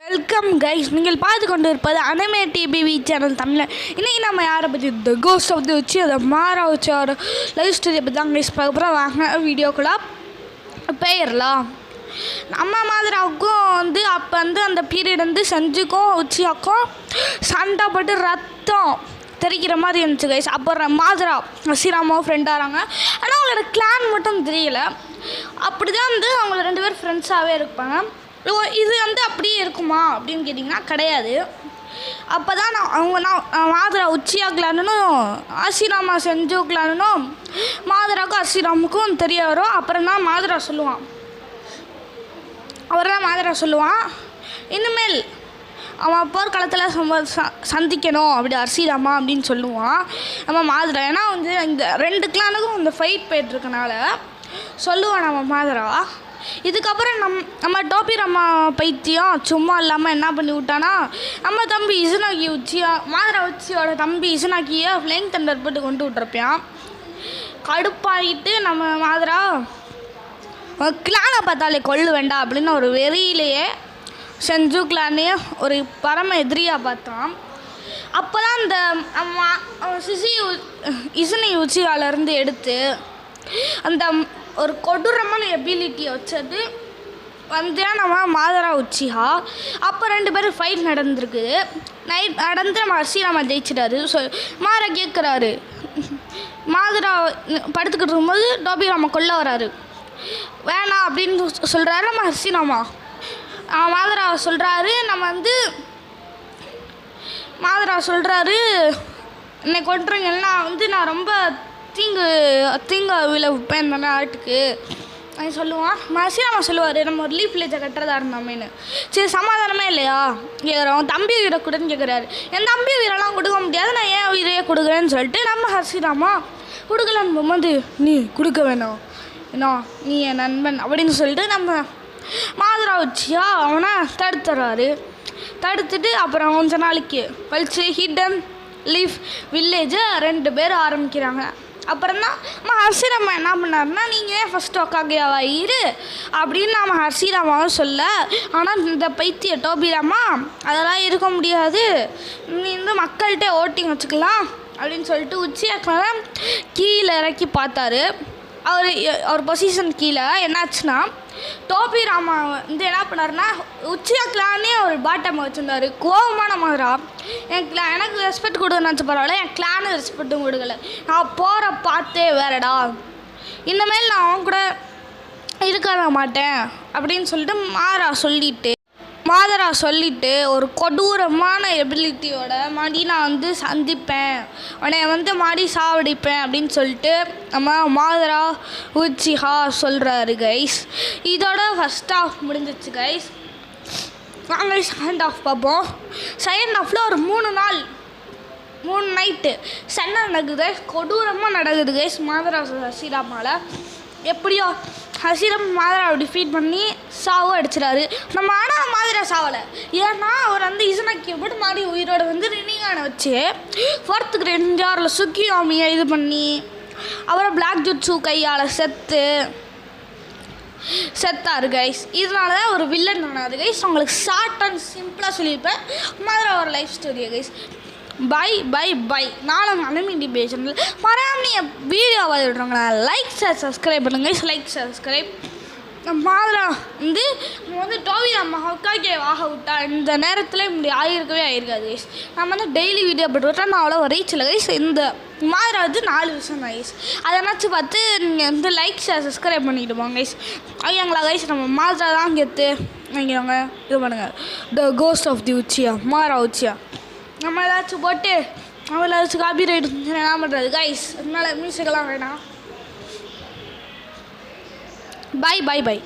Welcome guys, நீங்கள் பார்த்து கொண்டு இருப்பது அனிமே டிவி சேனல் தமிழ். இன்றைக்கி நம்ம யாரை பற்றி த கோஸ்ட் ஆஃப் தி வச்சு அதை மாற வச்சு ஒரு லைவ் ஸ்டோரியை பற்றி தான் கைஸ் பார்க்க போகிறோம். வாங்க வீடியோக்குள்ளே போயிடலாம். நம்ம மாதிரிக்கும் அப்போ அந்த பீரியட் செஞ்சுக்கும் உச்சியாக்கும் சண்டை போட்டு ரத்தம் தெரிக்கிற மாதிரி இருந்துச்சு கைஸ். அப்புறம் மாதிரா ஸ்ரீராமோ ஃப்ரெண்டாகிறாங்க. ஆனால் அவங்களோட கிளான் மட்டும் தெரியல. அப்படி தான் அவங்கள 2 பேர் ஃப்ரெண்ட்ஸாகவே இருப்பாங்க. இது அப்படியே இருக்குமா அப்படின்னு கேட்டிங்கன்னா கிடையாது. அப்போ தான் நான் மாதிரா உச்சியா கிளானும் ஆசிராமா செஞ்சு கிளானும் மாதிராவுக்கும் ஆசிராமுக்கும் தெரிய வரும். அப்புறம் தான் மாதிரா சொல்லுவான். அவர் தான் மாதிரா சொல்லுவான், இனிமேல் அவன் போர்க்களத்தில் சந்திக்கணும் அப்படி அர்சிராமா அப்படின்னு சொல்லுவான் நம்ம மாதிரா. ஏன்னா இந்த 2 கிளானுக்கும் இந்த ஃபைட் போயிட்டுருக்கனால சொல்லுவான் நம்ம மாதிரா. இதுக்கப்புறம் நம்ம டோபிராமா பைத்தியம் சும்மா இல்லாமல் என்ன பண்ணி விட்டானா, நம்ம தம்பி இசுனாக்கி உச்சியா மாதிரா உச்சியோட தம்பி இசுனாக்கியை ஃப்ளைங் தண்டர் போட்டு கொண்டு விட்டுருப்பான். கடுப்பாகிட்டு நம்ம மாதிரா கிளானை பார்த்தாலே கொள்ளு வேண்டாம் அப்படின்னு ஒரு வெறியிலேயே செஞ்சு கிளானே ஒரு பரம எதிரியாக பார்த்தான். அப்போ தான் இந்த இசுனி உச்சியாலேருந்து எடுத்து அந்த ஒரு கொடூரமான எபிலிட்டியை வச்சது நம்ம மாதிரா உச்சிஹா. அப்போ 2 பேரும் ஃபைட் நடந்திருக்குது. நைட் நடந்து நம்ம அர்சிராமா ஜெயிச்சிட்டாரு. மாதிரா கேட்குறாரு, மாதிரா படுத்துக்கிட்டு இருக்கும்போது டோபிராமா கொல்ல வராரு. வேணாம் அப்படின்னு சொல்கிறாரு நம்ம அர்சிராமா. மாதிரா சொல்கிறாரு, மாதிரா சொல்கிறாரு, என்னை கொண்டுறீங்கன்னா நான் ரொம்ப தீங்க விளைவிப்பேன் இந்த நாட்டுக்கு அவன் சொல்லுவான். அர்சிராமா சொல்லுவார், நம்ம ஒரு லீஃப் வில்லேஜை கட்டுறதா இருந்தோமேனு. சரி சமாதானமே இல்லையா கேட்குறோம். தம்பி உயிரை கொடுன்னு கேட்குறாரு. என் தம்பி உயிரெல்லாம் கொடுக்க முடியாது, நான் ஏன் உயிரையே கொடுக்குறேன்னு சொல்லிட்டு நம்ம அர்சிராமா கொடுக்கலான்னு போகும்போது, நீ கொடுக்க வேணாம், ஏன்னா நீ என் நண்பன் அப்படின்னு சொல்லிட்டு நம்ம மாதிரா வச்சியா அவனை தடுத்துறாரு. தடுத்துட்டு அப்புறம் கொஞ்ச நாளைக்கு கழிச்சு ஹிடன் லீஃப் வில்லேஜை 2 பேர் ஆரம்பிக்கிறாங்க. அப்புறம் தான் நம்ம அர்சிராமா என்ன பண்ணாருன்னா, நீங்கள் ஏன் ஃபஸ்ட்டு ஒக்காகையாவா இரு அப்படின்னு நம்ம அர்சிராமாவும் சொல்ல. ஆனால் இந்த பைத்திய டோபிராமா அதெல்லாம் இருக்க முடியாது, நீ மக்கள்கிட்ட ஓட்டிங் வச்சுக்கலாம் அப்படின்னு சொல்லிட்டு உச்சியாக்கால கீழே இறக்கி பார்த்தாரு. அவர் பொசிஷன் கீழே என்னாச்சுன்னா, டோபிராமா என்ன பண்ணாருன்னா உச்சியா கிளானே ஒரு பாட்டம் வச்சுருந்தாரு. கோபமான மாதிரா எனக்கு ரெஸ்பெக்ட் கொடுக்கணும்னு நினச்ச பரவாயில்ல, என் கிளானு ரெஸ்பெக்டும் கொடுக்கல, நான் போகிற பார்த்தே வேறடா, இனிமேல் நான் அவன் கூட இருக்க மாட்டேன் அப்படின்னு சொல்லிட்டு மாதிரா சொல்லிட்டு ஒரு கொடூரமான எபிலிட்டியோட மாடி நான் சந்திப்பேன், உன்னை மாடி சாவடிப்பேன் அப்படின்னு சொல்லிட்டு நம்ம மாதிரா உச்சிஹா சொல்கிறாரு கைஸ். இதோட ஃபஸ்ட் ஹாஃப் முடிஞ்சிச்சு கைஸ். நாங்கள் செகண்ட் ஹாஃப் பார்ப்போம். செகண்ட் ஹாஃபில் ஒரு 3 நைட்டு சண்டை நடக்குது, கொடூரமாக நடக்குது கைஸ். மாதிரா அர்சிராமாவில் எப்படியோ அர்சிராமா மாதிராவை டிஃபீட் பண்ணி சாவு அடிச்சிடாரு. நம்ம ஆனால் மாதிரா சாவலை, ஏன்னா அவர் இசுனாக்கியை போட்டு மாடி உயிரோடு ரினிகானை வச்சு 4th கிரேட் ஜாரில் சுக்கியாமியை இது பண்ணி அவரை பிளாக் ஜுட்ஸு கையால் செத்தாரு கைஸ். இதனால தான் ஒரு வில்லன் ஆனாது கைஸ். உங்களுக்கு ஷார்ட் அண்ட் சிம்பிளாக சொல்லியிருப்பேன் மாதிரா ஒரு லைஃப் ஸ்டோரியை கைஸ். பை நானும் அனிமே டிவி சேனல் மறக்காம நீங்கள் வீடியோ பார்த்துட்றோங்களா, லைக் ஷேர் சப்ஸ்கிரைப் பண்ணுங்க. Like subscribe. Madara Tobirama Hokage வாக விட்டா இந்த நேரத்தில் இப்படி ஆகிருக்காது கைஸ். நம்ம டெய்லி வீடியோ போட்டு விட்டா நான் அவ்வளோ ரீச் இல்லை கைஸ். இந்த மாதிரா 4 விஷயம் தான் கைஸ். அதை நினச்சி பார்த்து நீங்கள் லைக் ஷேர் சப்ஸ்கிரைப் பண்ணிக்கிட்டு போங்க கைஸ். ஐயாங்களா கைஸ், நம்ம மாதிரா தான் கெத்து வாங்கிடுவாங்க. இது பண்ணுங்கள், த கோஸ்ட் ஆஃப் தி உச்சியா மாதிரா உச்சியா. நம்ம ஏதாச்சும் போட்டு அவள் ஏதாச்சும் காப்பி ரைட் என்ன பண்ணுறது கைஸ், அதனால மியூசிக்கெல்லாம் வேணாம். பை